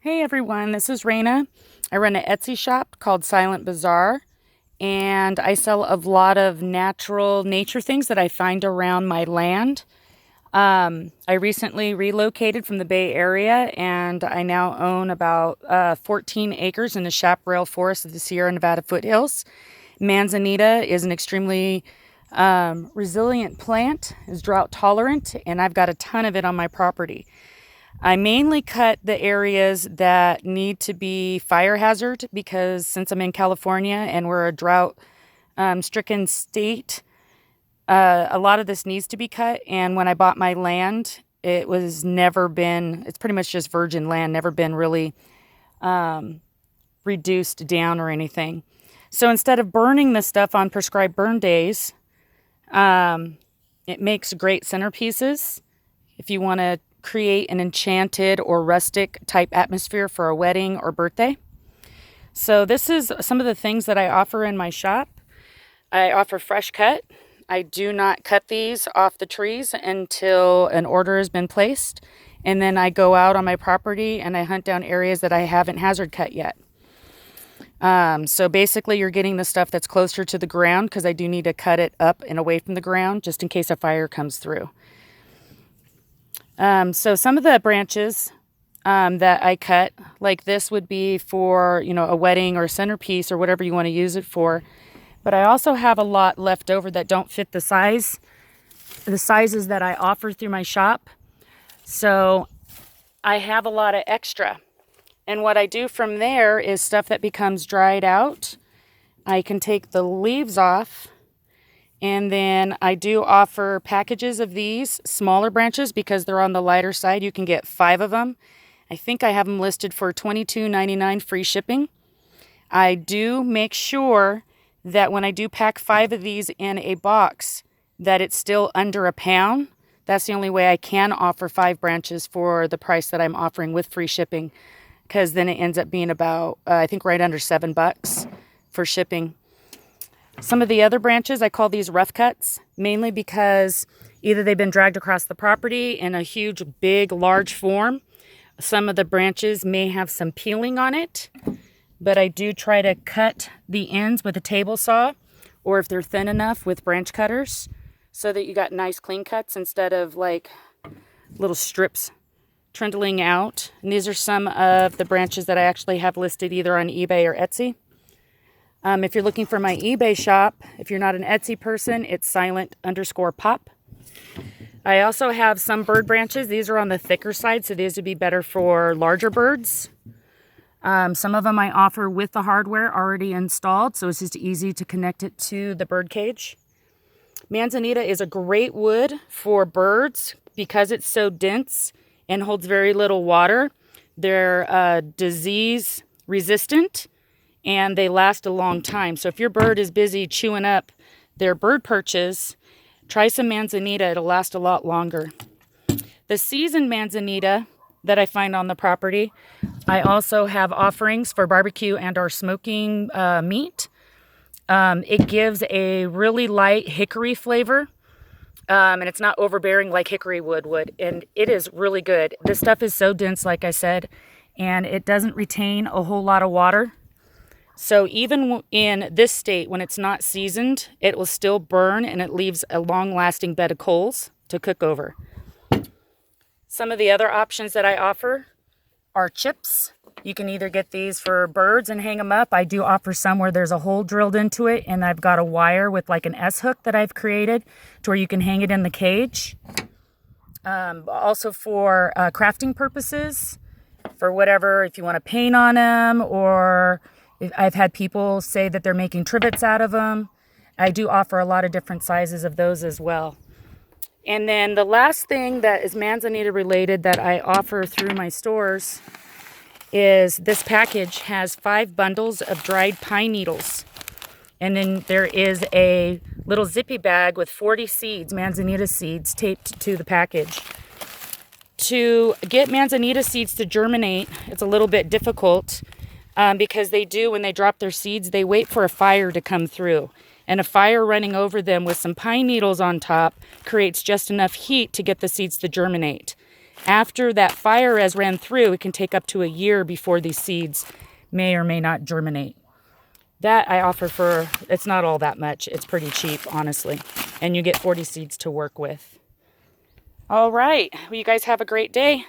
Hey everyone, this is Raina. I run an Etsy shop called Silent Bazaar, and I sell a lot of nature things that I find around my land. I recently relocated from the Bay Area, and I now own about 14 acres in the chaparral forest of the Sierra Nevada foothills. Manzanita is an extremely resilient plant, is drought tolerant, and I've got a ton of it on my property. I mainly cut the areas that need to be fire hazard because since I'm in California and we're a drought stricken state, a lot of this needs to be cut. And when I bought my land, it's pretty much just virgin land, never been really reduced down or anything. So instead of burning this stuff on prescribed burn days, it makes great centerpieces if you want to create an enchanted or rustic type atmosphere for a wedding or birthday. So this is some of the things that I offer in my shop. I offer fresh cut. I do not cut these off the trees until an order has been placed. And then I go out on my property and I hunt down areas that I haven't hazard cut yet. So basically you're getting the stuff that's closer to the ground because I do need to cut it up and away from the ground just in case a fire comes through. So some of the branches that I cut, like this would be for, a wedding or a centerpiece or whatever you want to use it for. But I also have a lot left over that don't fit the sizes that I offer through my shop. So I have a lot of extra. And what I do from there is stuff that becomes dried out. I can take the leaves off. And then I do offer packages of these smaller branches because they're on the lighter side. You can get 5 of them. I think I have them listed for $22.99 free shipping. I do make sure that when I do pack 5 of these in a box, that it's still under a pound. That's the only way I can offer 5 branches for the price that I'm offering with free shipping, because then it ends up being about, I think right under $7 for shipping. Some of the other branches, I call these rough cuts, mainly because either they've been dragged across the property in a huge, big, large form. Some of the branches may have some peeling on it, but I do try to cut the ends with a table saw, or if they're thin enough with branch cutters, so that you got nice clean cuts instead of like little strips trundling out. And these are some of the branches that I actually have listed either on eBay or Etsy. If you're looking for my eBay shop, if you're not an Etsy person, it's silent_pop. I also have some bird branches. These are on the thicker side, so these would be better for larger birds. Some of them I offer with the hardware already installed, so it's just easy to connect it to the bird cage. Manzanita is a great wood for birds because it's so dense and holds very little water. They're disease resistant, and they last a long time. So if your bird is busy chewing up their bird perches, try some Manzanita. It'll last a lot longer. The seasoned Manzanita that I find on the property, I also have offerings for barbecue and or smoking meat. It gives a really light hickory flavor, and it's not overbearing like hickory wood would, and it is really good. This stuff is so dense, like I said, and it doesn't retain a whole lot of water. So even in this state, when it's not seasoned, it will still burn and it leaves a long-lasting bed of coals to cook over. Some of the other options that I offer are chips. You can either get these for birds and hang them up. I do offer some where there's a hole drilled into it and I've got a wire with like an S-hook that I've created to where you can hang it in the cage. Also for crafting purposes, for whatever, if you want to paint on them, or I've had people say that they're making trivets out of them. I do offer a lot of different sizes of those as well. And then the last thing that is Manzanita related that I offer through my stores is this package has 5 bundles of dried pine needles. And then there is a little zippy bag with 40 seeds, Manzanita seeds, taped to the package. To get Manzanita seeds to germinate, it's a little bit difficult. Because when they drop their seeds, they wait for a fire to come through. And a fire running over them with some pine needles on top creates just enough heat to get the seeds to germinate. After that fire has ran through, it can take up to a year before these seeds may or may not germinate. That I offer for, it's not all that much. It's pretty cheap, honestly. And you get 40 seeds to work with. All right. Well, you guys have a great day.